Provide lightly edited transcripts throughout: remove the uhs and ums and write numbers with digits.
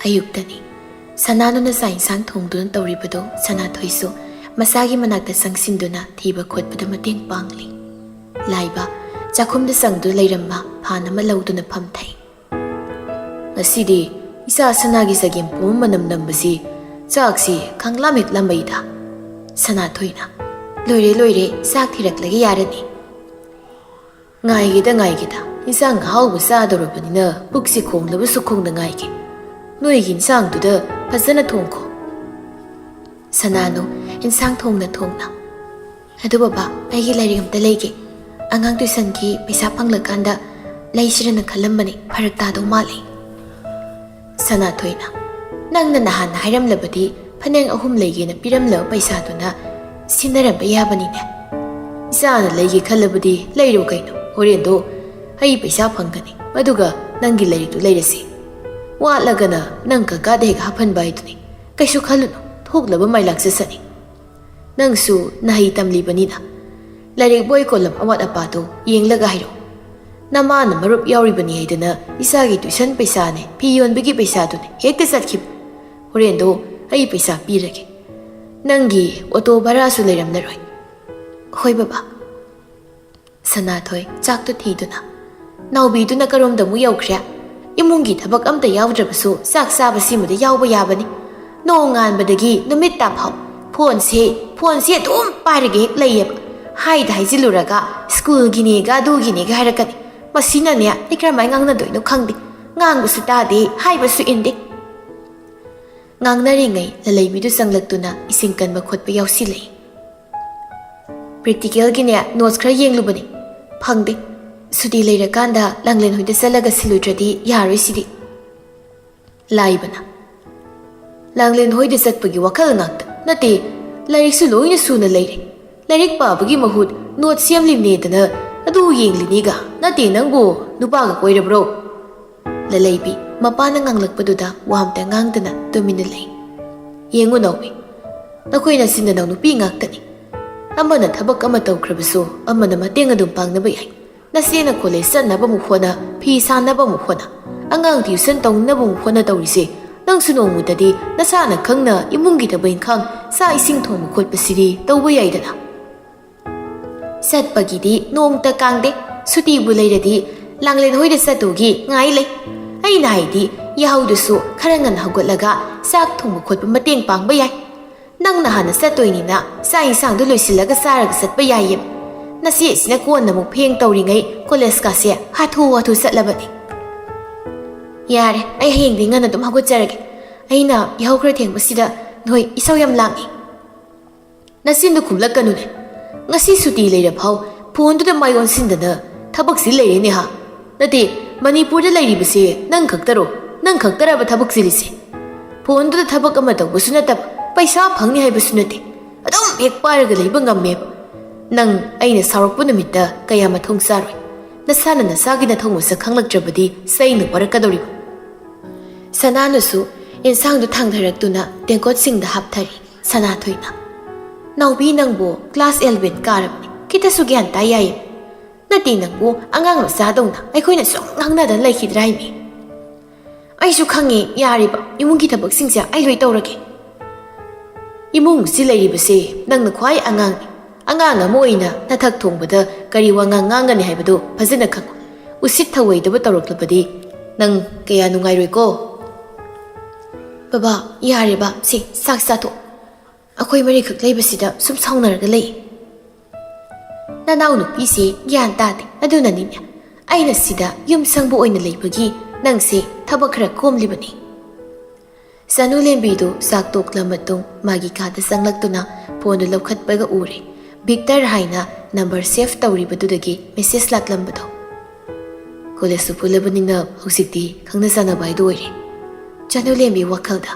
ꯑꯌꯨꯛꯇꯅꯤ ꯁꯅꯥꯅꯨꯅ ꯆꯥꯛ ꯏꯟꯁꯥꯡ ꯊꯣꯡꯗꯨꯅ ꯇꯧꯔꯤꯕꯗꯨ ꯁꯅꯥꯊꯣꯏꯁꯨ ꯃꯁꯥꯒꯤ ꯃꯅꯥꯛꯇ ꯆꯪꯁꯤꯟꯗꯨꯅ ꯊꯤꯕ ꯈꯣꯠꯄꯗ ꯃꯇꯦꯡ ꯄꯥꯡꯂꯤ꯫ ꯂꯥꯏꯕ ꯆꯥꯛꯈꯨꯝꯗ ꯆꯪꯗꯨꯅ ꯂꯩꯔꯝꯕ ꯐꯥꯟ ꯑꯃ ꯂꯧꯗꯨꯅ ꯐꯝꯊꯩ꯫ ꯉꯁꯤꯗꯤ ꯏꯆꯥ ꯁꯅꯥꯒꯤ ꯆꯒꯦꯝ ꯄꯣꯝꯕ ꯃꯅꯝ ꯅꯝꯕꯁꯤ ꯆꯥꯛꯁꯤ ꯈꯪꯂꯥꯝ ꯍꯦꯛ ꯂꯥꯝꯃꯩꯗ꯫ ꯁꯅꯥꯊꯣꯏꯅ ꯂꯣꯏꯔꯦ ꯂꯣꯏꯔꯦ ꯆꯥꯛ ꯊꯤꯔꯛꯂꯒ ꯌꯥꯔꯅꯤ꯫ ꯉꯥꯏꯒꯦꯗ ꯏꯟꯁꯥꯡ ꯑꯍꯥꯎꯕ ꯆꯥꯗꯧꯔꯕꯅꯤꯅ ꯄꯨꯛꯁꯤ ꯈꯣꯡꯂꯕꯁꯨ ꯈꯣꯡꯅ ꯉꯥꯏꯒꯦ꯫ ꯅꯣꯏꯒꯤ ꯏꯟꯁꯥꯡꯗꯨꯗ ꯐꯖꯅ ꯊꯣꯡꯈꯣ꯫ ꯁꯅꯥꯅꯨ ꯏꯟꯁꯥꯡ ꯊꯣꯡꯅ ꯑꯗꯨ ꯕꯕꯥ ꯑꯩꯒꯤ ꯂꯥꯏꯔꯤꯛ ꯑꯝꯇ ꯂꯩꯒꯦ꯫ ꯑꯉꯥꯡ ꯇꯨꯏꯁꯟꯒꯤ ꯄꯩꯁꯥ ꯐꯪꯂꯀꯥꯟꯗ ꯂꯩꯁꯤꯔꯅ ꯈꯜꯂꯝꯕꯅꯤ, ꯐꯔꯛ ꯇꯥꯗꯧ ꯃꯥꯜꯂꯤ꯫ ꯁꯅꯥꯊꯣꯏꯅ ꯅꯪꯅ ꯅꯍꯥꯟꯅ ꯍꯥꯏꯔꯝꯂꯕꯗꯤ ꯐꯅꯦꯛ 3 ꯂꯩꯒꯦꯅ ꯄꯤꯔꯝꯂꯕ ꯄꯩꯁꯥꯗꯨꯅ ꯁꯤꯟꯅꯔꯝꯕ ꯌꯥꯕꯅꯤꯅꯦ꯫ ꯏꯆꯥꯅ ꯂꯩꯒꯦ ꯈꯜꯂꯕꯗꯤ ꯂꯩꯔꯣ ꯀꯩꯅꯣ, ꯍꯣꯔꯦꯟꯗꯣ ꯑꯩ ꯄꯩꯁꯥ ꯐꯪꯒꯅꯤ ꯑꯗꯨꯒ ꯅꯪꯒꯤ ꯂꯥꯏꯔꯤꯛꯇꯨ ꯂꯩꯔꯁꯤ꯫ ꯋꯥꯠꯂꯒꯅ ꯅꯪ ꯀꯀꯥꯗ ꯍꯦꯛ ꯍꯥꯞꯍꯟꯕ ꯍꯥꯏꯗꯨꯅꯤ꯫ ꯀꯩꯁꯨ ꯈꯜꯂꯨꯅꯨ, ꯊꯣꯛꯂꯕ ꯃꯥꯏ ꯂꯥꯛꯆꯁꯅꯤ꯫ ꯅꯪꯁꯨ ꯅꯍꯩ ꯇꯝꯂꯤꯕꯅꯤꯅ ꯂꯥꯏꯔꯤꯛ ꯕꯣꯏ ꯀꯣꯂꯝ ꯑꯋꯥꯠ ꯑꯄꯥꯗꯣ ꯌꯦꯡꯂꯒ ꯍꯥꯏꯔꯛꯑꯣ꯫ ꯅꯃꯥꯅ ꯃꯔꯨꯞ ꯌꯥꯎꯔꯤꯕꯅꯤ ꯍꯥꯏꯗꯅ ꯏꯆꯥꯒꯤ ꯇꯨꯏꯁꯟ ꯄꯩꯁꯥꯅꯦ ꯐꯤ ꯌꯣꯟꯕꯒꯤ ꯄꯩꯁꯥꯗꯨꯅꯦ ꯍꯦꯛꯇ ꯆꯠꯈꯤꯕ꯫ ꯍꯣꯔꯦꯟꯗꯣ ꯑꯩ ꯄꯩꯁꯥ ꯄꯤꯔꯒꯦ꯫ ꯅꯪꯒꯤ ꯑꯣꯇꯣ ꯚꯔꯥꯁꯨ ꯂꯩꯔꯝꯂꯔꯣꯏ꯫ ꯍꯣꯏ ꯕꯕꯥ꯫ ꯁꯅꯥꯊꯣꯏ ꯆꯥꯛꯇꯨ ꯊꯤꯗꯨꯅ ꯅꯥꯎꯕꯤꯗꯨꯅ ꯀꯔꯣꯝꯗ ꯑꯃꯨꯛ ꯌꯧꯈ꯭ꯔꯦ? ꯏꯃꯨꯡꯒꯤ ꯊꯕꯛ ꯑꯝꯇ ꯌꯥꯎꯗ꯭ꯔꯕꯁꯨ ꯆꯥꯛ ꯆꯥꯕꯁꯤꯃꯗꯤ ꯌꯥꯎꯕ ꯌꯥꯕꯅꯤ꯫ ꯅꯣꯡꯉꯥꯟꯕꯗꯒꯤ ꯅꯨꯃꯤꯠ ꯇꯥꯐꯥꯎ ꯐꯣꯟꯁꯦ ꯑꯗꯨꯝ ꯄꯥꯏꯔꯒ ꯍꯦꯛ ꯂꯩꯌꯦꯕ꯫ ꯍꯥꯏꯗ ꯍꯥꯏꯖꯤꯜꯂꯨꯔꯒ ꯁ꯭ꯀꯨꯜꯒꯤꯅꯦꯒ ꯑꯗꯨꯒꯤꯅꯦꯒ ꯍꯥꯏꯔꯛꯀꯅꯤ꯫ ꯃꯁꯤꯅꯅꯦ ꯑꯩ ꯀꯔꯝꯃꯥꯏꯅ ꯉꯥꯡꯅꯗꯣꯏꯅꯣ ꯈꯪꯗꯦ꯫ ꯉꯥꯡꯕꯁꯨ ꯇꯥꯗꯦ, ꯍꯥꯏꯕꯁꯨ ꯏꯟꯗꯦ꯫ ꯉꯥꯡꯅꯔꯤꯉꯩ ꯂꯂꯩꯕꯤꯗꯨ ꯆꯪꯂꯛꯇꯨꯅ ꯏꯁꯤꯡ ꯀꯟꯕ ꯈꯣꯠꯄ ꯌꯥꯎꯁꯤꯜꯂꯛꯏ꯫ ꯄ꯭ꯔꯦꯛꯇꯤꯀꯦꯜꯒꯤꯅꯦ ꯅꯣꯠꯁ ꯈꯔ ꯌꯦꯡꯂꯨꯕꯅꯤ, ꯐꯪꯗꯦ꯫ ꯁꯨꯇꯤ ꯂꯩꯔꯀꯥꯟꯗ ꯂꯥꯡꯂꯦꯟ ꯍꯣꯏꯗ ꯆꯠꯂꯒ ꯁꯤꯜꯂꯨꯗ꯭ꯔꯗꯤ ꯌꯥꯔꯣꯏ ꯁꯤꯗꯤ꯫ ꯂꯥꯏꯕꯅ ꯂꯥꯡꯂꯦꯟ ꯍꯣꯏꯗ ꯆꯠꯄꯒꯤ ꯋꯥꯈꯜ ꯉꯥꯛꯇ ꯅꯠꯇꯦ, ꯂꯥꯏꯔꯤꯛꯁꯨ ꯂꯣꯏꯅ ꯁꯨꯅ ꯂꯩꯔꯦ꯫ ꯂꯥꯏꯔꯤꯛ ꯄꯥꯕꯒꯤ ꯃꯍꯨꯠ ꯅꯣꯠ ꯁꯦꯝꯂꯤꯕꯅꯦꯗꯅ ꯑꯗꯨ ꯌꯦꯡꯂꯤꯅꯤꯒ꯫ ꯅꯠꯇꯦ ꯅꯪꯕꯨ ꯅꯨꯄꯥꯒ ꯀꯣꯏꯔꯕ꯭ꯔꯣ? ꯂꯂꯩꯕꯤ ꯃꯄꯥꯅ ꯉꯥꯡꯂꯛꯄꯗꯨꯗ ꯋꯥ ꯑꯝꯇ ꯉꯥꯡꯗꯅ ꯇꯨꯃꯤꯟꯅ ꯂꯩ꯫ ꯌꯦꯡꯉꯨ ꯅꯥꯎꯕꯤ, ꯅꯈꯣꯏ ꯅꯆꯤꯟ ꯅꯅꯥꯎ ꯅꯨꯄꯤ ꯉꯥꯛꯇꯅꯤ꯫ ꯑꯃꯅ ꯊꯕꯛ ꯑꯃ ꯇꯧꯈ꯭ꯔꯕꯁꯨ ꯑꯃꯅ ꯃꯇꯦꯡ ꯑꯗꯨꯝ ꯄꯥꯡꯅꯕ ꯌꯥꯏ꯫ ꯅꯆꯦꯅ ꯀꯣꯂꯦꯖ ꯆꯠꯅꯕ ꯑꯃꯨꯛ ꯍꯣꯠꯅ, ꯐꯤ ꯁꯥꯅꯕ ꯑꯃꯨꯛ ꯍꯣꯠꯅ, ꯑꯉꯥꯡ ꯇ꯭ꯌꯨꯁꯟ ꯇꯧꯅꯕ ꯑꯃꯨꯛ ꯍꯣꯠꯅ ꯇꯧꯔꯤꯁꯦ ꯅꯪꯁꯨ ꯅꯣꯡꯃꯗꯗꯤ ꯅꯁꯥꯅ ꯈꯪꯅ ꯏꯃꯨꯡꯒꯤ ꯊꯕꯛ ꯏꯪꯈꯥꯡ ꯆꯥꯛ ꯏꯁꯤꯡ ꯊꯣꯡꯕ ꯈꯣꯠꯄꯁꯤꯗꯤ ꯇꯧꯕ ꯌꯥꯏꯗꯅ꯫ ꯆꯠꯄꯒꯤꯗꯤ ꯅꯣꯡꯇ ꯀꯥꯡꯗꯦ꯫ ꯁꯨꯇꯤꯕꯨ ꯂꯩꯔꯗꯤ ꯂꯥꯡꯂꯦꯟ ꯍꯣꯏꯗ ꯆꯠꯇꯧꯒꯤ ꯉꯥꯏ ꯂꯩ꯫ ꯑꯩꯅ ꯍꯥꯏꯗꯤ ꯌꯥꯍꯧꯗꯨꯁꯨ ꯈꯔ ꯉꯟꯅ ꯍꯧꯒꯠꯂꯒ ꯆꯥꯛ ꯊꯣꯡꯕ ꯈꯣꯠꯄ ꯃꯇꯦꯡ ꯄꯥꯡꯕ ꯌꯥꯏ꯫ ꯅꯪꯅ ꯍꯥꯟꯅ ꯆꯠꯇꯣꯏꯅꯤꯅ ꯆꯥꯛ ꯏꯟꯁꯥꯡꯗꯨ ꯂꯣꯏꯁꯤꯜꯂꯒ ꯆꯥꯔꯒ ꯆꯠꯄ ꯌꯥꯏꯌꯦꯕ꯫ ꯅꯆꯦꯁꯤꯅ ꯀꯣꯟꯅ ꯑꯃꯨꯛ ꯐꯦꯡ ꯇꯧꯔꯤꯉꯩ ꯀꯣꯂꯦꯖꯀꯥꯁꯦ ꯍꯥꯊꯨ ꯆꯠꯂꯕꯅꯤ꯫ ꯌꯥꯔꯦ, ꯑꯩ ꯍꯌꯦꯡꯗꯤ ꯉꯟꯅ ꯑꯗꯨꯝ ꯍꯧꯒꯠꯆꯔꯒꯦ꯫ ꯑꯩꯅ ꯌꯥꯍꯧ ꯈꯔ ꯊꯦꯡꯕꯁꯤꯗ ꯅꯣꯏ ꯏꯁꯧ ꯌꯥꯝ ꯂꯥꯡꯏ꯫ ꯅꯆꯤꯟꯗꯨ ꯈꯨꯝꯂꯛꯀꯅꯨꯅꯦ꯫ ꯉꯁꯤ ꯁꯨꯇꯤ ꯂꯩꯔꯐꯥꯎ ꯐꯣꯟꯗꯨꯗ ꯃꯥꯏ ꯑꯣꯟꯁꯤꯟꯗꯅ ꯊꯕꯛꯁꯤ ꯂꯩꯔꯦꯅꯦ ꯍꯥ? ꯅꯠꯇꯦ, ꯃꯅꯤꯄꯨꯔꯗ ꯂꯩꯔꯤꯕꯁꯦ ꯅꯪ ꯈꯛꯇꯔꯣ? ꯅꯪ ꯈꯛꯇꯔꯕ ꯊꯕꯛ ꯆꯤꯜꯂꯤꯁꯦ? ꯐꯣꯟꯗꯨꯗ ꯊꯕꯛ ꯑꯃ ꯇꯧꯕꯁꯨ ꯅꯠꯇꯕ, ꯄꯩꯁꯥ ꯐꯪꯅꯤ ꯍꯥꯏꯕꯁꯨ ꯅꯠꯇꯦ, ꯑꯗꯨꯝ ꯍꯦꯛ ꯄꯥꯏꯔꯒ ꯂꯩꯕ ꯉꯝꯃꯦꯕ꯫ ꯅꯪ ꯑꯩꯅ ꯁꯥꯎꯔꯛꯄ ꯅꯨꯃꯤꯠꯇ ꯀꯌꯥ ꯃꯊꯣꯡ ꯆꯥꯔꯣꯏ꯫ ꯅꯁꯥꯅ ꯅꯁꯥꯒꯤ ꯅꯊꯧ ꯃꯁꯛ ꯈꯪꯂꯛꯇ꯭ꯔꯕꯗꯤ ꯆꯩꯅ ꯋꯥꯔꯛꯀꯗꯧꯔꯤꯕ꯫ ꯁꯅꯥꯅꯁꯨ ꯏꯟꯁꯥꯡꯗꯨ ꯊꯥꯡꯊꯔꯛꯇꯨꯅ ꯇꯦꯡꯀꯣꯠꯁꯤꯡꯗ ꯍꯥꯞꯊꯔꯤ꯫ ꯁꯅꯥꯊꯣꯏꯅ ꯅꯥꯎꯕꯤ ꯅꯪꯕꯨ ꯀ꯭ꯂꯥꯁ 11 ꯀꯥꯔꯕꯅꯤ, ꯈꯤꯇꯁꯨ ꯒ꯭ꯌꯥꯟ ꯇꯥ ꯌꯥꯏꯌꯦ꯫ ꯅꯠꯇꯦ ꯅꯪꯕꯨ ꯑꯉꯥꯡ ꯃꯆꯥꯗꯧꯅ ꯑꯩꯈꯣꯏꯅ ꯁꯨꯝ ꯉꯥꯡꯅꯗꯅ ꯂꯩꯈꯤꯗ꯭ꯔꯥ ꯍꯥꯏꯃꯤ? ꯑꯩꯁꯨ ꯈꯪꯉꯦ, ꯌꯥꯔꯤꯕ ꯏꯃꯨꯡꯒꯤ ꯊꯕꯛꯁꯤꯡꯁꯦ ꯑꯩ ꯂꯣꯏ ꯇꯧꯔꯒꯦ꯫ ꯏꯃꯨꯡꯁꯤ ꯂꯩꯔꯤꯕꯁꯦ ꯅꯪꯅ ꯈ꯭ꯋꯥꯏ ꯑꯉꯥꯡꯅꯤ꯫ ꯑꯉꯥꯡ ꯑꯃ ꯑꯣꯏꯅ ꯅꯊꯛ ꯊꯣꯡꯕꯗ ꯀꯔꯤ ꯋꯥꯉꯥꯡ ꯉꯥꯡꯒꯅꯤ ꯍꯥꯏꯕꯗꯨ ꯐꯖꯅ ꯈꯪꯉꯨ꯫ ꯎꯁꯤꯠ ꯊꯧꯑꯣꯏꯗꯕ ꯇꯧꯔꯛꯂꯕꯗꯤ ꯅꯪ ꯀꯌా ꯅꯨꯡꯉꯥꯏꯔꯣꯏꯀꯣ꯫ ꯕꯕꯥ ꯌꯥꯔꯦꯕ, ꯁꯤ ꯆꯥꯛ ꯆꯥꯊꯣꯛ꯫ ꯑꯩꯈꯣꯏ ꯃꯔꯤꯈꯛ ꯂꯩꯕꯁꯤꯗ ꯁꯨꯝ ꯁꯥꯎꯅꯔꯒ ꯂꯩ꯫ ꯅꯅꯥꯎ ꯅꯨꯄꯤꯁꯤ ꯒ꯭ꯌꯥꯟ ꯇꯥꯗꯦ, ꯑꯗꯨꯅꯅꯤꯅꯦ ꯑꯩꯅ ꯁꯤꯗ ꯌꯨꯝ ꯁꯪꯕ ꯑꯣꯏꯅ ꯂꯩꯕꯒꯤ ꯅꯪꯁꯦ ꯊꯕꯛ ꯈꯔ ꯀꯣꯝꯂꯤꯕꯅꯤ꯫ ꯆꯅꯨꯂꯦꯝꯕꯤꯗꯨ ꯆꯥꯛ ꯇꯣꯛꯂ ꯃꯇꯨꯡ ꯃꯥꯒꯤ ꯀꯥꯗ ꯆꯪꯂꯛꯇꯨꯅ ꯐꯣꯟꯗꯨ ꯂꯧꯈꯠꯄꯒ ꯎꯔꯦ ꯚꯤꯛꯇꯔ ꯍꯥꯏꯅ ꯅꯝꯕꯔ ꯁꯦꯚ ꯇꯧꯔꯤꯕꯗꯨꯗꯒꯤ ꯃꯦꯁꯦꯖ ꯂꯥꯛꯂꯝꯕꯗꯣ꯫ ꯀꯣꯂꯦꯖꯁꯨ ꯄꯨꯜꯂꯕꯅꯤꯅ ꯍꯧꯖꯤꯛꯇꯤ ꯈꯪꯅ ꯆꯥꯟꯅꯕ ꯍꯥꯏꯗꯨ ꯑꯣꯏꯔꯦ꯫ ꯆꯅꯨꯂꯦꯝꯕꯤ ꯋꯥꯈꯜꯗ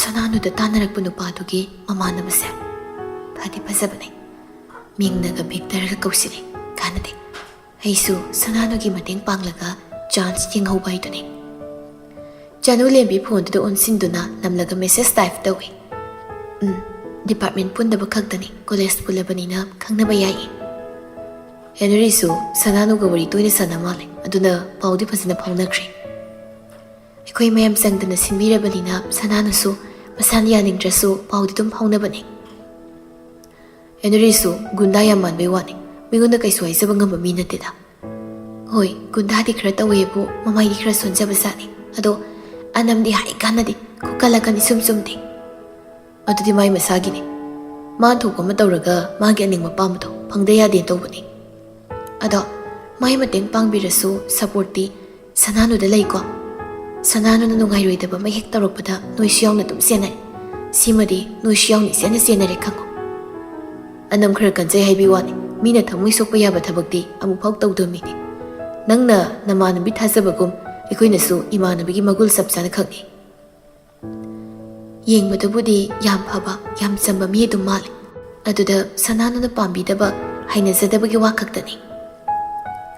ꯁꯅꯥꯅꯨꯗ ꯇꯥꯟꯅꯔꯛꯄ ꯅꯨꯄꯥꯗꯨꯒꯤ ꯃꯃꯥꯟꯅꯕꯁꯦ ꯐꯗꯤ ꯐꯖꯕꯅꯦ꯫ ꯃꯤꯡꯅꯒ ꯚꯤꯛꯇꯔꯒ ꯀꯧꯁꯤꯜꯂꯦ, ꯀꯥꯟꯅꯗꯦ꯫ ꯑꯩꯁꯨ ꯁꯅꯥꯅꯨꯒꯤ ꯃꯇꯦꯡ ꯄꯥꯡꯂꯒ ꯆꯥꯟꯁ ꯌꯦꯡꯍꯧꯕ ꯍꯥꯏꯗꯨꯅꯤ꯫ ꯆꯅꯨꯂꯦꯝꯕꯤ ꯐꯣꯟꯗꯨꯗ ꯑꯣꯟꯁꯤꯟꯗꯨꯅ ꯅꯝꯂꯒ ꯃꯦꯁꯦꯖ ꯇꯥꯏꯞ ꯇꯧꯏ꯫ ꯗꯤꯄꯥꯔꯠꯃꯦꯟ ꯄꯨꯟꯗꯕ ꯈꯛꯇꯅꯤ, ꯀꯣꯂꯦꯖ ꯄꯨꯜꯂꯕꯅꯤꯅ ꯈꯪꯅꯕ ꯌꯥꯏꯌꯦ꯫ ꯍꯦꯅꯔꯤꯁꯨ ꯁꯅꯥꯅꯨꯒ ꯋꯥꯔꯤ ꯇꯣꯏꯅ ꯁꯥꯟꯅ ꯃꯥꯜꯂꯦ, ꯑꯗꯨꯅ ꯄꯥꯎꯗꯤ ꯐꯖꯅ ꯐꯥꯎꯅꯈ꯭ꯔꯦ꯫ ꯑꯩꯈꯣꯏ ꯃꯌꯥꯝ ꯆꯪꯗꯅ ꯁꯤꯟꯕꯤꯔꯕꯅꯤꯅ ꯁꯅꯥꯅꯁꯨ ꯃꯁꯥꯅ ꯌꯥꯅꯤꯡꯗ꯭ꯔꯁꯨ ꯄꯥꯎꯗꯤ ꯑꯗꯨꯝ ꯐꯥꯎꯅꯕꯅꯤ꯫ ꯍꯦꯅꯔꯤꯁꯨ ꯒꯨꯟꯗꯥ ꯌꯥꯝ ꯃꯥꯟꯕꯩ ꯋꯥꯅꯤ, ꯃꯤꯉꯣꯟꯗ ꯀꯩꯁꯨ ꯍꯥꯏꯖꯕ ꯉꯝꯕ ꯃꯤ ꯅꯠꯇꯦꯗ꯫ ꯍꯣꯏ, ꯒꯨꯟꯗꯥꯗꯤ ꯈꯔ ꯇꯧꯋꯦꯕꯨ ꯃꯃꯥꯏꯗꯤ ꯈꯔ ꯁꯣꯟꯖꯕ ꯖꯥꯠꯅꯤ, ꯑꯗꯣ ꯑꯅꯝꯗꯤ ꯍꯥꯏ ꯀꯥꯟꯅꯗꯦ, ꯈꯨꯀꯜꯂꯛꯀꯅꯤ ꯁꯨꯝ ꯆꯨꯝꯗꯦ꯫ ꯑꯗꯨꯗꯤ ꯃꯥꯏ ꯃꯁꯥꯒꯤꯅꯤ, ꯃꯥ ꯊꯣꯛꯄ ꯑꯃ ꯇꯧꯔꯒ ꯃꯥꯒꯤ ꯑꯅꯤꯡꯕ ꯄꯥꯝꯕꯗꯣ ꯐꯪꯗ ꯌꯥꯗꯦ ꯇꯧꯕꯅꯤ꯫ ꯑꯗꯣ ꯃꯥꯏ ꯃꯇꯦꯡ ꯄꯥꯡꯕꯤꯔꯁꯨ ꯁꯄꯣꯔꯠꯇꯤ ꯁꯅꯥꯅꯨꯗ ꯂꯩꯀꯣ꯫ ꯁꯅꯥꯅꯨꯅ ꯅꯨꯡꯉꯥꯏꯔꯣꯏꯗꯕ ꯑꯃ ꯍꯦꯛ ꯇꯧꯔꯛꯄꯗ ꯅꯣꯏꯁꯨ ꯌꯥꯎꯅ ꯑꯗꯨꯝ ꯆꯦꯟꯅꯩ, ꯁꯤꯃꯗꯤ ꯅꯣꯏꯁꯨ ꯌꯥꯎꯅ ꯏꯆꯦꯟꯅ ꯆꯦꯟꯅꯔꯦ ꯈꯪꯉꯣ꯫ ꯑꯅꯝ ꯈꯔ ꯀꯟꯖꯩ ꯍꯥꯏꯕꯤ ꯋꯥꯅꯤ, ꯃꯤꯅ ꯊꯃꯣꯏ ꯁꯣꯛꯄ ꯌꯥꯕ ꯊꯕꯛꯇꯤ ꯑꯃꯨꯛꯐꯥꯎ ꯇꯧꯗꯕ ꯃꯤꯅꯤ꯫ ꯅꯪꯅ ꯅꯃꯥꯟꯅꯕꯤ ꯊꯥꯖꯕꯒꯨꯝ ꯑꯩꯈꯣꯏꯅꯁꯨ ꯏꯃꯥꯟꯅꯕꯤꯒꯤ ꯃꯒꯨꯜ ꯆꯞ ꯆꯥꯅ ꯈꯪꯉꯤ꯫ ꯌꯦꯡꯕꯗꯕꯨꯗꯤ ꯌꯥꯝ ꯐꯕ ꯌꯥꯝ ꯆꯝꯕ ꯃꯤ ꯑꯗꯨꯝ ꯃꯥꯜꯂꯤ, ꯑꯗꯨꯗ ꯁꯅꯥꯅꯨꯅ ꯄꯥꯝꯕꯤꯗꯕ ꯍꯩꯅꯖꯗꯕꯒꯤ ꯋꯥ ꯈꯛꯇꯅꯤ꯫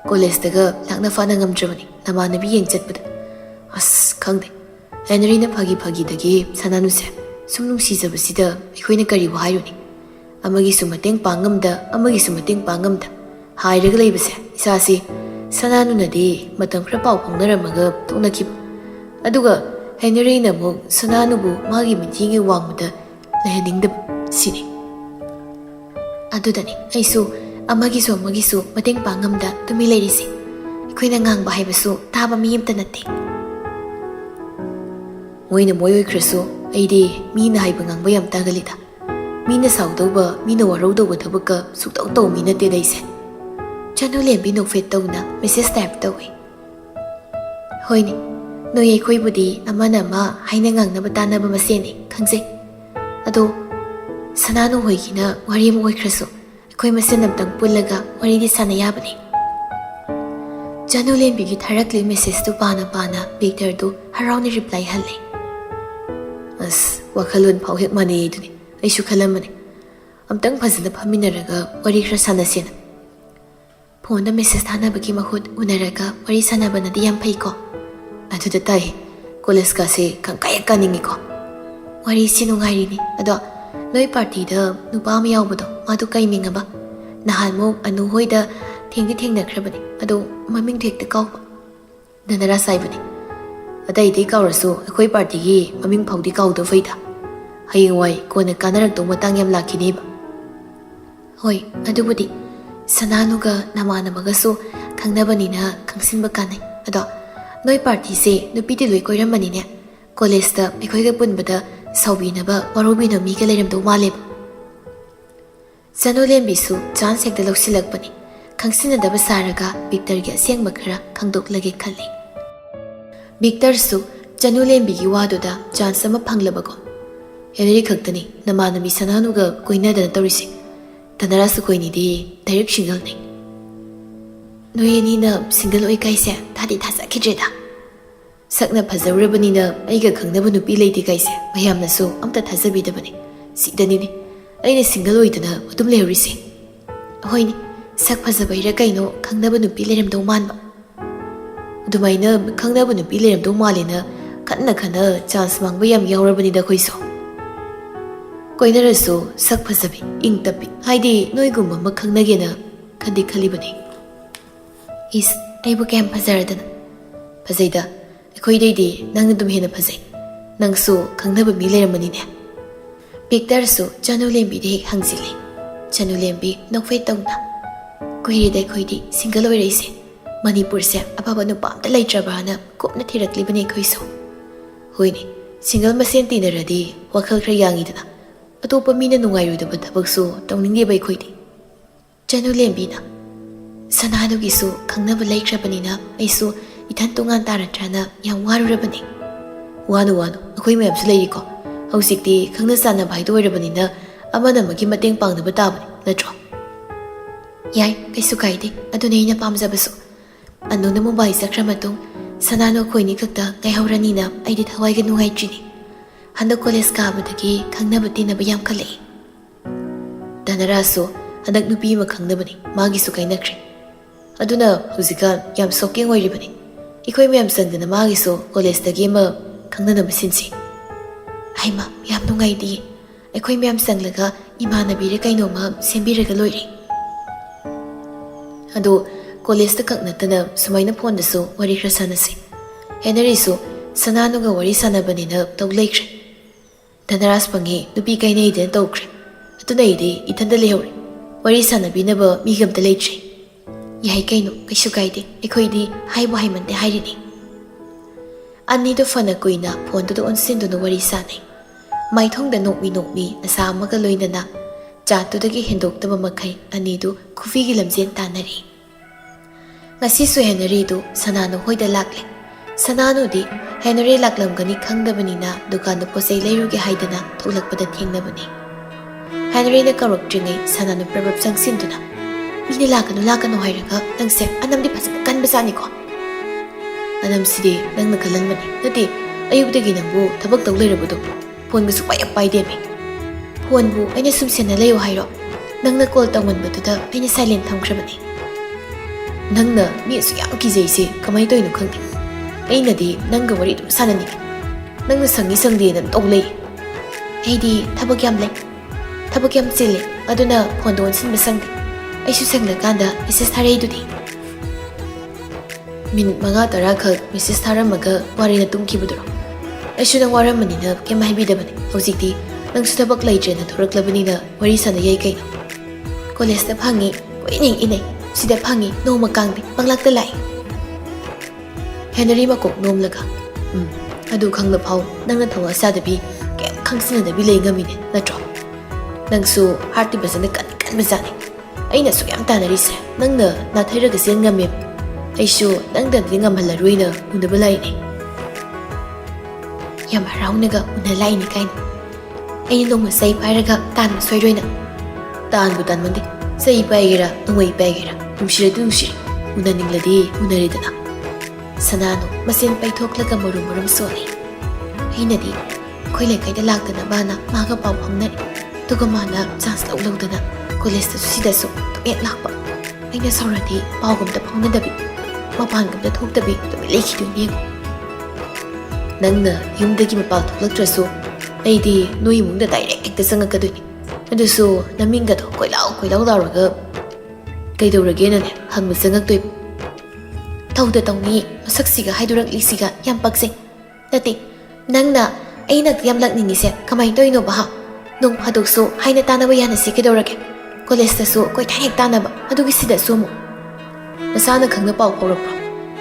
ꯀꯣꯂꯦꯖꯇꯒ ꯂꯥꯛꯅ ꯐꯥꯅ ꯉꯝꯗ꯭ꯔꯕꯅꯤ ꯅꯃꯥꯟꯅꯕꯤ ꯌꯦꯡ ꯆꯠꯄꯗ꯫ ꯑꯁ ꯈꯪꯗꯦ, ꯍꯦꯅꯔꯤꯅ ꯐꯥꯒꯤꯗꯒꯤ ꯁꯅꯥꯅꯨꯁꯦ ꯁꯨꯝ ꯅꯨꯡꯁꯤꯖꯕꯁꯤꯗ ꯑꯩꯈꯣꯏꯅ ꯀꯔꯤꯕꯨ ꯍꯥꯏꯔꯨꯅꯤ꯫ ꯑꯃꯒꯤꯁꯨ ꯃꯇꯦꯡ ꯄꯥꯡꯉꯝꯗ ꯑꯃꯒꯤꯁꯨ ꯃꯇꯦꯡ ꯄꯥꯡꯉꯝꯗ ꯍꯥꯏꯔꯒ ꯂꯩꯕꯁꯦ ꯏꯁꯥꯁꯤ ꯁꯅꯥꯅꯨꯅꯗꯤ ꯃꯇꯝ ꯈꯔ ꯄꯥꯎ ꯐꯥꯎꯅꯔꯝꯃꯒ ꯇꯣꯛꯅꯈꯤꯕ, ꯑꯗꯨꯒ ꯍꯦꯅꯔꯤꯅ ꯑꯃꯨꯛ ꯁꯅꯥꯅꯨꯕꯨ ꯃꯥꯒꯤ ꯃꯤꯠꯌꯦꯡꯒꯤ ꯋꯥꯡꯃꯗ ꯂꯩꯍꯟꯅꯤꯡꯗꯕ ꯁꯤꯅꯤ꯫ ꯑꯗꯨꯗꯅꯤ ꯑꯩꯁꯨ ꯑꯃꯒꯤꯁꯨ ꯃꯇꯦꯡ ꯄꯥꯡꯉꯝꯗ ꯇꯨꯃꯤꯟ ꯂꯩꯔꯤꯁꯦ꯫ ꯑꯩꯈꯣꯏꯅ ꯉꯥꯡꯕ ꯍꯥꯏꯕꯁꯨ ꯇꯥꯕ ꯃꯤ ꯑꯃꯇ ꯅꯠꯇꯦ꯫ ꯃꯣꯏꯅ ꯃꯣꯏ ꯑꯣꯏꯈ꯭ꯔꯁꯨ ꯑꯩꯗꯤ ꯃꯤꯅ ꯍꯥꯏꯕ ꯉꯥꯡꯕ ꯌꯥꯝ ꯇꯥꯒꯜꯂꯤꯗ꯫ ꯃꯤꯅ ꯁꯥꯎꯗꯧꯕ ꯃꯤꯅ ꯋꯥꯔꯧꯗꯧꯕ ꯊꯕꯛꯀ ꯁꯨꯛꯇꯧ ꯇꯧ ꯃꯤ ꯅꯠꯇꯦꯗ ꯑꯩꯁꯦ꯫ ꯆꯅꯨ ꯂꯦꯝꯕꯤ ꯅꯣꯛꯐꯦꯠ ꯇꯧꯅ ꯃꯦꯁꯦꯁ ꯇꯥꯏꯞ ꯇꯧꯏ꯫ ꯍꯣꯏꯅꯦ, ꯅꯣꯏ ꯑꯩꯈꯣꯏꯕꯨꯗꯤ ꯑꯃꯅ ꯑꯃ ꯍꯥꯏꯅ ꯉꯥꯡꯅꯕ ꯇꯥꯟꯅꯕ ꯃꯁꯦꯟꯅꯤ ꯈꯪꯖꯩ, ꯑꯗꯣ ꯁꯅꯥꯅꯨ ꯍꯣꯏꯒꯤꯅ ꯋꯥꯔꯤ ꯑꯃ ꯑꯣꯏꯈ꯭ꯔꯁꯨ ꯑꯩꯈꯣꯏ ꯃꯁꯦꯟ ꯑꯝꯇꯪ ꯄꯨꯜꯂꯒ ꯋꯥꯔꯤꯗꯤ ꯁꯥꯟꯅ ꯌꯥꯕꯅꯤ꯫ ꯆꯅꯨ ꯂꯦꯝꯕꯤꯒꯤ ꯊꯥꯔꯛꯂꯤ ꯃꯦꯁꯦꯁꯇꯨ ꯄꯥꯅ ꯕꯤꯛꯇꯔꯗꯨ ꯍꯔꯥꯎꯅ ꯔꯤꯄ꯭ꯂꯥꯏ ꯍꯜꯂꯦ꯫ ꯑꯁ, ꯋꯥꯈꯜꯂꯣꯟ ꯐꯥꯎ ꯍꯦꯛ ꯃꯥꯟꯅꯩ ꯑꯗꯨꯅꯤ ꯑꯩꯁꯨ ꯈꯜꯂꯝꯕꯅꯤ, ꯑꯝꯇꯪ ꯐꯖꯅ ꯐꯝꯃꯤꯟꯅꯔꯒ ꯋꯥꯔꯤ ꯈꯔ ꯁꯥꯟꯅꯁꯦꯅ꯫ ꯐꯣꯟꯗ ꯃꯦꯁꯦꯁ ꯊꯥꯅꯕꯒꯤ ꯃꯍꯨꯠ ꯎꯅꯔꯒ ꯋꯥꯔꯤ ꯁꯥꯟꯅꯕꯅꯗꯤ ꯌꯥꯝ ꯐꯩꯀꯣ꯫ ꯑꯗꯨꯗ ꯇꯥꯏ, ꯀꯣꯂꯦꯖꯀꯥꯁꯦ ꯈꯪꯀꯥ ꯍꯦꯛ ꯀꯥꯅꯤꯡꯉꯤꯀꯣ꯫ ꯋꯥꯔꯤꯁꯤ ꯅꯨꯡꯉꯥꯏꯔꯤꯅꯤ, ꯑꯗꯣ ꯅꯣꯏ ꯄꯥꯔꯇꯤꯗ ꯅꯨꯄꯥ ꯑꯃ ꯌꯥꯎꯕꯗꯣ ꯃꯥꯗꯨ ꯀꯩ ꯃꯤꯡ ꯑꯕ? ꯅꯍꯥꯟꯃꯨꯛ ꯑꯅꯨ ꯍꯣꯏꯗ ꯊꯦꯡꯅꯈ꯭ꯔꯕꯅꯤ, ꯑꯗꯣ ꯃꯃꯤꯡꯗꯣ ꯍꯦꯛꯇ ꯀꯥꯎꯕ꯫ ꯙꯅꯔꯥꯖ ꯍꯥꯏꯕꯅꯤ꯫ ꯑꯇꯩ ꯀꯥꯎꯔꯁꯨ ꯑꯩꯈꯣꯏ ꯄꯥꯔꯇꯤꯒꯤ ꯃꯃꯤꯡ ꯐꯥꯎꯗꯤ ꯀꯥꯎꯗꯕ ꯐꯩꯗ, ꯍꯌꯦꯡꯋꯥꯏ ꯀꯣꯟꯅ ꯀꯥꯟꯅꯔꯛꯇꯧ ꯃꯇꯥꯡ ꯌꯥꯝ ꯂꯥꯛꯈꯤꯅꯦꯕ꯫ ꯍꯣꯏ, ꯑꯗꯨꯕꯨꯗꯤ ꯁꯅꯥꯅꯨꯒ ꯅꯃꯥꯟꯅꯕꯒꯁꯨ ꯈꯪꯅꯕꯅꯤꯅ ꯈꯪꯁꯤꯟꯕ ꯀꯥꯟꯅꯩ, ꯑꯗꯣ ꯅꯣꯏ ꯄꯥꯔꯇꯤꯁꯦ ꯅꯨꯄꯤꯗꯤ ꯂꯣꯏ ꯀꯣꯏꯔꯝꯕꯅꯤꯅꯦ꯫ ꯀꯣꯂꯦꯖꯇ ꯑꯩꯈꯣꯏꯒ ꯄꯨꯟꯕꯗ ꯁꯥꯎꯕꯤꯅꯕ ꯋꯥꯔꯧꯕꯤꯅꯕ ꯃꯤꯒ ꯂꯩꯔꯝꯗꯧ ꯃꯥꯜꯂꯦꯕ꯫ ꯆꯅꯨ ꯂꯦꯝꯕꯤꯁꯨ ꯆꯥꯟꯁ ꯍꯦꯛꯇ ꯂꯧꯁꯤꯜꯂꯛꯄꯅꯤ, ꯈꯪꯁꯤꯟꯅꯗꯕ ꯁꯥꯔꯒ ꯕꯤꯛꯇꯔꯒꯤ ꯑꯁꯦꯡꯕ ꯈꯔ ꯈꯪꯗꯣꯛꯂꯒꯦ ꯈꯜꯂꯤ꯫ ꯕꯤꯛꯇꯔꯁꯨ ꯆꯅꯨ ꯂꯦꯝꯕꯤꯒꯤ ꯋꯥꯗꯨꯗ ꯆꯥꯟꯁ ꯑꯃ ꯐꯪꯂꯕꯀꯣ꯫ ꯍꯦꯅꯔꯤ ꯈꯛꯇꯅꯤ ꯅꯃꯥꯟꯅꯕꯤ ꯁꯅꯥꯅꯨꯒ ꯀꯣꯏꯅꯗꯅ ꯇꯧꯔꯤꯁꯦ, ꯙꯅꯔꯥꯖ ꯑꯩꯈꯣꯏꯅꯤꯗꯤ ꯗꯥꯏꯔꯦꯛ ꯁꯤꯡꯒꯜꯅꯤ꯫ ꯅꯣꯏ ꯑꯅꯤꯅ ꯁꯤꯡꯒꯜ ꯑꯣꯏ ꯀꯥꯏꯁꯦ ꯊꯥꯗꯤ ꯊꯥꯖꯈꯤꯗ꯭ꯔꯦꯗ꯫ ꯁꯛꯅ ꯐꯖꯔꯨꯔꯕꯅꯤꯅ ꯑꯩꯒ ꯈꯪꯅꯕ ꯅꯨꯄꯤ ꯂꯩꯇꯦ ꯀꯥꯏꯁꯦ ꯃꯌꯥꯝꯅꯁꯨ ꯑꯝꯇ ꯊꯥꯖꯕꯤꯗꯕꯅꯤ, ꯁꯤꯗꯅꯤꯅꯦ ꯑꯩꯅ ꯁꯤꯡꯒꯜ ꯑꯣꯏꯗꯅ ꯑꯗꯨꯝ ꯂꯩꯍꯧꯔꯤꯁꯦ꯫ ꯍꯣꯏꯅꯦ, ꯁꯛ ꯐꯖꯕꯩꯔ ꯀꯩꯅꯣ ꯈꯪꯅꯕ ꯅꯨꯄꯤ ꯂꯩꯔꯝꯗꯧ ꯃꯥꯟꯕ꯫ ꯑꯗꯨꯃꯥꯏꯅ ꯈꯪꯅꯕ ꯅꯨꯄꯤ ꯂꯩꯔꯝꯗꯧ ꯃꯥꯜꯂꯦꯅ ꯈꯟꯅ ꯆꯥꯟꯁ ꯃꯥꯡꯕ ꯌꯥꯝ ꯌꯥꯎꯔꯕꯅꯤꯗ ꯑꯩꯈꯣꯏꯁꯨ꯫ ꯀꯣꯏꯅꯔꯁꯨ ꯁꯛ ꯐꯖꯕꯤ ꯏꯪ ꯇꯞꯄꯤ ꯍꯥꯏꯗꯤ ꯅꯣꯏꯒꯨꯝꯕ ꯑꯃ ꯈꯪꯅꯒꯦꯅ ꯈꯜꯂꯤꯕꯅꯤ꯫ ꯏꯁ, ꯑꯩꯕꯨ ꯀꯌꯥꯝ ꯐꯖꯔꯗꯅ? ꯐꯖꯩꯗ, ꯑꯩꯈꯣꯏꯗꯩꯗꯤ ꯅꯪꯅ ꯑꯗꯨꯝ ꯍꯦꯟꯅ ꯐꯖꯩ꯫ ꯅꯪꯁꯨ ꯈꯪꯅꯕ ꯃꯤ ꯂꯩꯔꯝꯕꯅꯤꯅꯦ꯫ ꯕꯤꯛꯇꯔꯁꯨ ꯆꯅꯨ ꯂꯦꯝꯕꯤꯗ ꯍꯦꯛ ꯍꯪꯖꯤꯜꯂꯤ꯫ ꯆꯅꯨ ꯂꯦꯝꯕꯤ ꯅꯣꯛꯐꯦꯠ ꯇꯧꯅ, ꯀꯨꯏꯔꯦꯗ ꯑꯩꯈꯣꯏꯗꯤ ꯁꯤꯡꯒꯜ ꯑꯣꯏꯔꯛꯏꯁꯦ, ꯃꯅꯤꯄꯨꯔꯁꯦ ꯑꯐꯕ ꯅꯨꯄꯥ ꯑꯝꯇ ꯂꯩꯇ꯭ꯔꯕ꯭ꯔꯥꯅ ꯀꯨꯞꯅ ꯊꯤꯔꯛꯂꯤꯕꯅꯤ ꯑꯩꯈꯣꯏꯁꯨ꯫ ꯍꯣꯏꯅꯦ, ꯁꯤꯡꯒꯜ ꯃꯁꯦꯟ ꯇꯤꯟꯅꯔꯗꯤ ꯋꯥꯈꯜ ꯈꯔ ꯌꯥꯡꯉꯤꯗꯅ, ꯑꯇꯣꯞꯄ ꯃꯤꯅ ꯅꯨꯡꯉꯥꯏꯔꯣꯏꯗꯕ ꯊꯕꯛꯁꯨ ꯇꯧꯅꯤꯡꯗꯦꯕ ꯑꯩꯈꯣꯏꯗꯤ꯫ ꯆꯅꯨ ꯂꯦꯝꯕꯤꯅ, ꯁꯅꯥꯅꯨꯒꯤꯁꯨ ꯈꯪꯅꯕ ꯂꯩꯈ꯭ꯔꯕꯅꯤꯅ ꯑꯩꯁꯨ ꯏꯊꯟ ꯇꯣꯉꯥꯟ ꯇꯥꯔꯗ꯭ꯔꯅ ꯌꯥꯝ ꯋꯥꯔꯨꯔꯕꯅꯤ꯫ ꯋꯥꯅꯨ ꯑꯩꯈꯣꯏ ꯃꯌꯥꯝꯁꯨ ꯂꯩꯔꯤꯀꯣ꯫ ꯍꯧꯖꯤꯛꯇꯤ ꯈꯪꯅ ꯆꯥꯟꯅꯕ ꯍꯥꯏꯗꯣ ꯑꯣꯏꯔꯕꯅꯤna ꯑꯃꯅ ꯑꯃꯒꯤ ꯃꯇꯦꯡ ꯄꯥꯡꯅꯕ ꯇꯥꯕꯅꯤ ꯅꯠꯇ꯭ꯔꯣ? ꯌꯥꯏ, ꯀꯩꯁꯨ ꯀꯥꯏꯗꯦ, ꯑꯗꯨꯅꯤ ꯑꯩꯅ ꯄꯥꯝꯖꯕꯁꯨ꯫ ꯑꯅꯨꯅ ꯃꯨꯝꯕꯥꯏ ꯆꯠꯈ꯭ꯔ ꯃꯇꯨꯡ ꯁꯅꯥꯅꯨ ꯑꯩꯈꯣꯏꯅꯤ ꯈꯛꯇ ꯉꯥꯏꯍꯧꯔꯅꯤꯅ ꯑꯩꯗꯤ ꯊꯋꯥꯏꯒ ꯅꯨꯡꯉꯥꯏꯇ꯭ꯔꯤꯅꯤ꯫ ꯍꯟꯗꯛ ꯀꯣꯂꯦꯖ ꯀꯥꯕꯗꯒꯤ ꯈꯪꯅꯕ ꯇꯤꯟꯅꯕ ꯌꯥꯝꯈꯠꯂꯛꯏ꯫ ꯙꯅꯔꯥꯖꯁꯨ ꯍꯟꯗꯛ ꯅꯨꯄꯤ ꯑꯃ ꯈꯪꯅꯕꯅꯤ, ꯃꯥꯒꯤꯁꯨ ꯀꯥꯏꯅꯈ꯭ꯔꯦ꯫ ꯑꯗꯨꯅ ꯍꯧꯖꯤꯛꯀꯥꯟ ꯌꯥꯝ ꯁꯣꯀꯤꯡ ꯑꯣꯏꯔꯤꯕꯅꯤ꯫ ꯑꯩꯈꯣꯏ ꯃꯌꯥꯝ ꯆꯪꯗꯅ ꯃꯥꯒꯤꯁꯨ ꯀꯣꯂꯦꯖꯇꯒꯤ ꯑꯃ ꯈꯪꯅꯅꯕ ꯁꯤꯟꯁꯤ꯫ ꯍꯩꯃ, ꯌꯥꯝ ꯅꯨꯡꯉꯥꯏꯗꯤꯌꯦ꯫ ꯑꯩꯈꯣই ꯃꯌꯥꯝ ꯆꯪꯂꯒ ꯏꯃꯥꯟꯅꯕꯤꯔ ꯀꯩꯅꯣꯝꯃ ꯁꯦꯝꯕꯤꯔꯒ ꯂꯣꯏꯔꯦ꯫ ꯑꯗꯣ ꯀꯣꯂꯦꯖꯇ ꯈꯛ ꯅꯠꯇꯅ ꯁꯨꯃꯥꯏꯅ ꯐꯣꯟꯗꯁꯨ ꯋꯥꯔꯤ ꯈꯔ ꯁꯥꯟꯅꯁꯤ꯫ ꯍꯦꯅꯔꯤꯁꯨ Sananuga wari sanabanina tau laikre. Dhanaras pangi nupi kainaidan taukre. Atunaydi itanda lehore. Wari sanabinaba migamta laitre. Yahai kaino kaishu kaide ekhoidi haibu haimande hairini. Annido fana kuina phone to onsinduna wari sanai. Maithongda nokmi nasa amaga loinana chatudagi hendoktaba makai anidu khufigi lamjen tanari. Ngasi su Henry du Sananu hoida lakle. Sananu di Henry laklamgani khangdabanina dukanda posai leiruge haidana tholakpada thengnabani. Henry na karokdringai Sananu prabab sangsinduna. Mini lakanu hairaga nangse anamdi phasana kanbasani ko. Anam sidi nangna kalanbani. Nati ayubdagi nangbu thabak taw leirabadu. Phone gasu pay apay demi. Phone bu aina sumsena leyo hairo. Nangna call tawmanbaduda aina silent thamkrabani. Nangna mi su yam kijaise kamai toino khangni. Aina di nangga wari dum sanani. Nangna sangi sangde nan tawlei. Aidi thabak yam lei. Thabak yam chile aduna phone don sin besangde. Aisu sangna kanda message tharai dudi. Min manga tara khak message tharamaga wari na tumkibuduro. Aisu nang waramanina kem haibidabani. Hojikti nang su thabak laitrena thoraklabanina wari sana yai kaino. College ta phangi koining inai. Sida phangi noma kangdi panglakta lai. Henry makok nomlaga. Adu khangna phau nangna thawa sadabi kem khangsinadabi lei ngamine natro. Nangsu harti basana kan bazani. Aina su yam tanari se nangna na thairaga sen ngame. Aisu nangda dingam halaruina undaba lai ni. Yam haraunaga una lai ni kain. Aina noma sai pairaga tan soiroina. Tan butan mandi. Sai paigira nungwai paigira. Nungshiradu nungshiri, unaningladi unaridana. Sananu masin paithoklaga marum soli. Ainadi khoilai kaida lagdana bana maga pau hamnari. Tuga mana chance laudana college ta sidasu to ek lakpa. Aina sauradi paugumta phaunadabi. Mapangumta thokdabi to lekhidu niego. Nangna yumdagi mapal thoklatrasu aidi noi mungda direct ekta sangakaduni. Adusu naminga to koilau laraga Kaidoragena hang masangak Tauda tawni masaksiga haidurak lisiga yam pagsing. Nati nangna ainak yam lakningi se kamay toino baha. Nung hadukso haina tanaba yana si kidorage. College tasu koi thanek tanaba adugi sida sumo. Nasana khangna pau korokro.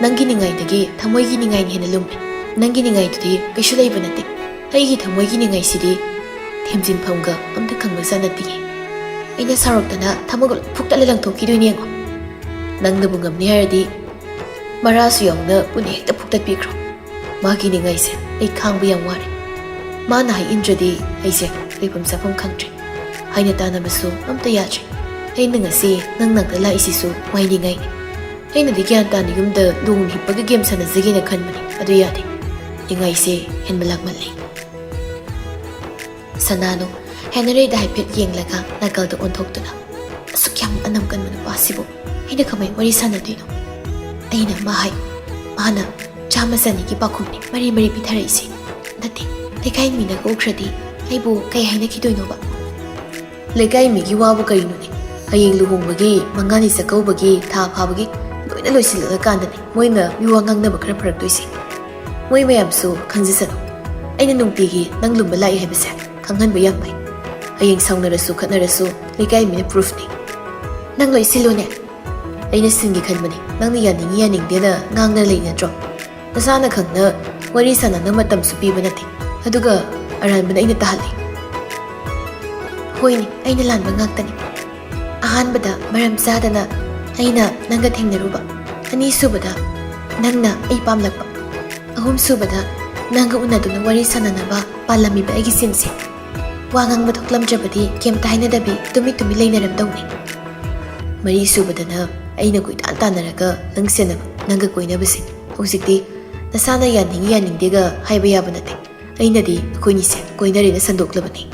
Nangi ningai dagi thamoy gi ningai hena lumne. Nangi ningai tudi kaishu leiba nati. Aigi thamoy gi ningai sidi themjin phamga amta khangba sanati. Aina sarokdana thamagol phukta lang thokidu niengo. Nangna bungam ni haradi marasu yongna puni hekta phukta pikro. Magi ningai se ai khangba yang ware. Mana hai indradi aise leipam sapam khangtre. Haina tana basu amta yatre. Aina ngasi nangda la isisu mai ningai ni. Aina di gyan tana yumda lung hippaga game sana zagina khanmani adu yade. Ningai se henbalak malai. Sanano Henry da haipet yenglaga nagalda onthokduna. Asukyam anam kan manu pasibo. Aina kamay wari sanadino. Aina mahai. Mana chamasani ki pakhumni mari pitaraisi. Nati lekai mina gokradi aibu kai haina kidoino ba. Lekai mi gi wabu kaino ni. Hayeng luhongbagi mangani sakaubagi tha phabagi loina loisilaga kandani. Moina miwa ngangnaba khara pharaktoisi. Moi mayamsu khangjisano. Aina nungtigi nang lumba lai haibase khanghanba yangbai. Ayeng saunarasu khatnarasu lekai mina proof ni. Nang loi silone. Aina singi khanbani. Nangni yaningi yaningdena ngangna lei natro. Nasana khangna wari sanana matam su piba nati. Aduga aranbana aina tahali. Hoini aina lanba ngaktani. Ahanbada maram sadana aina nanga thengnaruba. Ani subada nangna ai pamlakpa. Ahum subada nanga unaduna wari sananaba palamiba aigi sinsi. Wangang mathoklam jabadi kem taina dabi tumi leinaram dawni. Mari subadana aina kuitan tanaraga langsena nanga koina basi. Hojikti nasana yaningdega haiba yaba nate. Aina di koini se koinari na sandoklabani.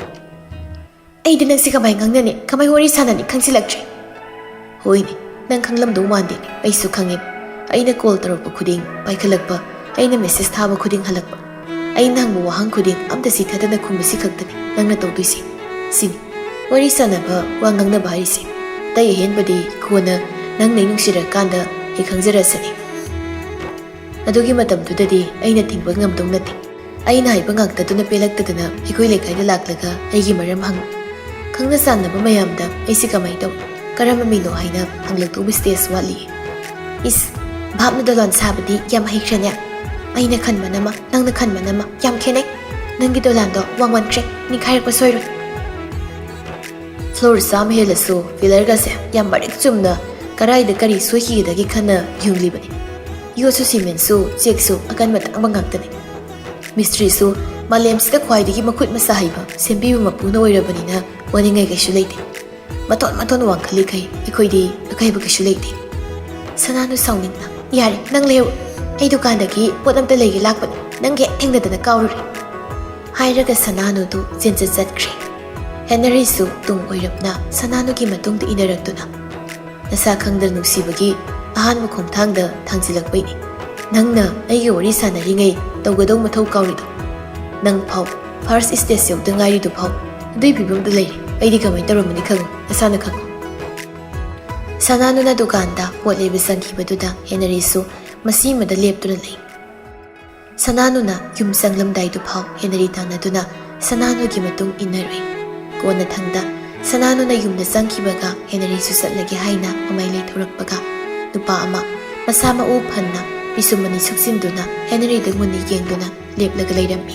Aida nang si kamay ngangnani kamay wari sanani khangsilaktre. Hoini nang khanglamdo mandi aisu khangin. Aina call tarokpa khuding paikhalakpa aina message thaba khuding halakpa. Aina hangbu wahang khuding amta si thadana khumasi khaktani. Nangna tawduisi sini wari sanaba wa ngangna baharisi tay henbadi khona nang nei nungsira kanda he khangjara sani ꯑꯗꯨꯒꯤ ꯃꯇꯝꯗꯨꯗꯗꯤ ꯑꯩꯅ ꯊꯤꯡꯕ ꯉꯝꯗꯧ ꯅꯠꯇꯦ꯫ ꯑꯩꯅ ꯍꯥꯏꯕ ꯉꯥꯛꯇꯗꯨꯅ ꯄꯦꯜꯂꯛꯇꯗꯅ ꯑꯩꯈꯣꯏ ꯂꯩꯀꯥꯏꯗ ꯂꯥꯛꯂꯒ ꯑꯩꯒꯤ ꯃꯔꯝ ꯍꯪꯉꯤ꯫ ꯈꯪꯅ ꯆꯥꯟꯅꯕ ꯃꯌꯥꯝꯗ ꯑꯩꯁꯤ ꯀꯃꯥꯏ ꯇꯧ ꯀꯔꯝꯕ ꯃꯤꯅꯣ ꯍꯥꯏꯅ ꯍꯪꯂꯛꯇꯧꯕ ꯁ꯭ꯇꯦꯖ ꯋꯥꯠꯂꯤꯌꯦ꯫ ꯏꯁ ꯚꯥꯞꯅ ꯗꯣꯂꯥꯟ ꯁꯥꯕꯗꯤ ꯌꯥꯝ ꯍꯩꯈ꯭ꯔꯅꯦ꯫ ꯑꯩꯅ ꯈꯟꯕꯅ ꯑꯃ ꯅꯪꯅ ꯈꯟꯕꯅ ꯑꯃ ꯌꯥꯝ ꯈꯦꯠꯅꯩ꯫ ꯅꯪꯒꯤ ꯗꯣꯂꯥꯟꯗꯣ ꯋꯥꯡꯃꯟꯈ꯭ꯔꯦ ꯅꯤꯡꯈꯥꯏꯔꯛꯄ ꯁꯣꯏꯔꯣꯏ꯫ ꯐ꯭ꯂꯣꯔ ꯆꯥꯝꯃ ꯍꯦꯜꯂꯁꯨ ꯄꯤꯂꯔꯒꯁꯦ ꯌꯥꯝ ꯃꯔꯤꯛ ꯆꯨꯝꯅ ꯀꯔꯥꯏꯗ ꯀꯔꯤ ꯁꯣꯏꯈꯤꯒꯗꯒꯦ ꯈꯟꯅ ꯌꯨꯡꯂꯤꯕꯅꯤ꯫ ꯌꯣꯠꯁꯨ ꯁꯤꯃꯦꯟꯁꯨ ꯆꯦꯛꯁꯨ ꯑꯀꯟꯕ ꯇꯥꯡꯕ ꯉꯥꯛꯇꯅꯤ꯫ ꯃꯤꯁꯇ꯭ꯔꯤꯁꯨ ꯃꯥꯂꯦꯝꯁꯤꯗ ꯈ꯭ꯋꯥꯏꯗꯒꯤ ꯃꯈꯨꯠ ꯃꯁꯥ ꯍꯩꯕ ꯁꯦꯝꯕꯤꯕ ꯃꯄꯨꯅ ꯑꯣꯏꯔꯕꯅꯤꯅ ꯋꯥꯅꯤꯡꯉꯥꯏ ꯀꯩꯁꯨ ꯂꯩꯇꯦ꯫ ꯃꯊꯣꯟ ꯃꯊꯣꯟ ꯋꯥꯡꯈꯠꯂꯤꯈꯩ ꯑꯩꯈꯣꯏꯗꯤ ꯑꯀꯥꯏꯕ ꯀꯩꯁꯨ ꯂꯩꯇꯦ꯫ ꯁꯅꯥꯅꯨ ꯁꯥꯎꯅꯤꯡꯅ ꯌꯥꯔꯦ ꯅꯪ ꯂꯩꯍꯧ ꯑꯩ ꯗꯨꯀꯥꯟꯗꯒꯤ ꯄꯣꯠ ꯑꯝꯇ ꯂꯩꯒꯦ ꯂꯥꯛꯄꯅꯤ ꯅꯪꯒ ꯍꯦꯛ ꯊꯦꯡꯅꯗꯅ ꯀꯥꯎꯔꯨꯔꯦ ꯍꯥꯏꯔꯒ ꯁꯅꯥꯅꯨꯗꯨ ꯆꯦꯟꯆꯠ ꯆꯠꯈ꯭ꯔꯦ꯫ ꯍꯦꯅꯔꯤꯁꯨ ꯇꯨꯡ ꯑꯣꯏꯔꯞꯅ ꯁꯅꯥꯅꯨꯒꯤ ꯃꯇꯨꯡꯗ ꯏꯅꯔꯛꯇꯨꯅ ꯅꯁꯥ ꯈꯪꯗꯅ ꯅꯨꯡꯁꯤꯕꯒꯤ ꯑꯍꯥꯟꯕ ꯈꯣꯡꯊꯥꯡꯗ ꯊꯥꯡꯖꯤꯜꯂꯛꯄꯩꯅꯤ ꯅꯪꯅ ꯑꯩꯒ ꯋꯥꯔꯤ ꯁꯥꯟꯅꯔꯤꯉꯩ ꯇꯧꯒꯗꯧ ꯃꯊꯧ ꯀꯥꯎꯔꯤꯗꯣ꯫ ꯅꯪ ꯐꯥꯎ ꯐꯥꯔꯁ ꯁ꯭ꯇꯦꯖ ꯌꯧꯗ ꯉꯥꯏꯔꯤꯗꯨ ꯐꯥꯎ ꯑꯗꯨꯏ ꯐꯤꯕꯝꯗ ꯂꯩꯔꯦ ꯑꯩꯗꯤ ꯀꯃꯥꯏꯅ ꯇꯧꯔꯝꯃꯅꯤ ꯈꯪꯉꯣ ꯅꯁꯥꯅ ꯈꯪꯉꯣ꯫ ꯁꯅꯥꯅꯨꯅ ꯗꯨꯀꯥꯟꯗ ꯄꯣꯠ ꯂꯩꯕ ꯆꯪꯈꯤꯕꯗꯨꯗ ꯍꯦꯅꯔꯤꯁꯨ ꯃꯁꯤꯃꯗ ꯂꯦꯞꯇꯨꯅ ꯂꯩ꯫ ꯁꯅꯥꯅꯨꯅ ꯌꯨꯝ ꯆꯪꯂꯝꯗꯥꯏꯗꯨ ꯐꯥꯎ ꯍꯦꯅꯔꯤ ꯇꯥꯟꯅꯗꯨꯅ ꯁꯅꯥꯅꯨꯒꯤ ꯃꯇꯨꯡ ꯏꯟꯅꯔꯨꯏ꯫ ꯀꯣꯟꯅ ꯊꯪꯗ ꯁꯅꯥꯅꯨꯅ ꯌꯨꯝꯗ ꯆꯪꯈꯤꯕꯒ ꯍꯦꯅꯔꯤꯁꯨ ꯆꯠꯂꯒꯦ ꯍꯥꯏꯅ ꯃꯃꯥꯏ ꯂꯩꯊꯣꯔꯛꯄꯒ ꯅꯨꯄꯥ ꯑꯃ ꯃꯁꯥ ꯃꯎ ꯐꯟꯅ ꯄꯤꯁꯨꯝ ꯑꯅꯤ ꯁꯨꯞꯆꯤꯟꯗꯨꯅ ꯍꯦꯅꯔꯤꯗ ꯃꯨꯟꯅ ꯌꯦꯡꯗꯨꯅ ꯂꯦꯞꯂꯒ ꯂꯩꯔꯝꯃꯤ꯫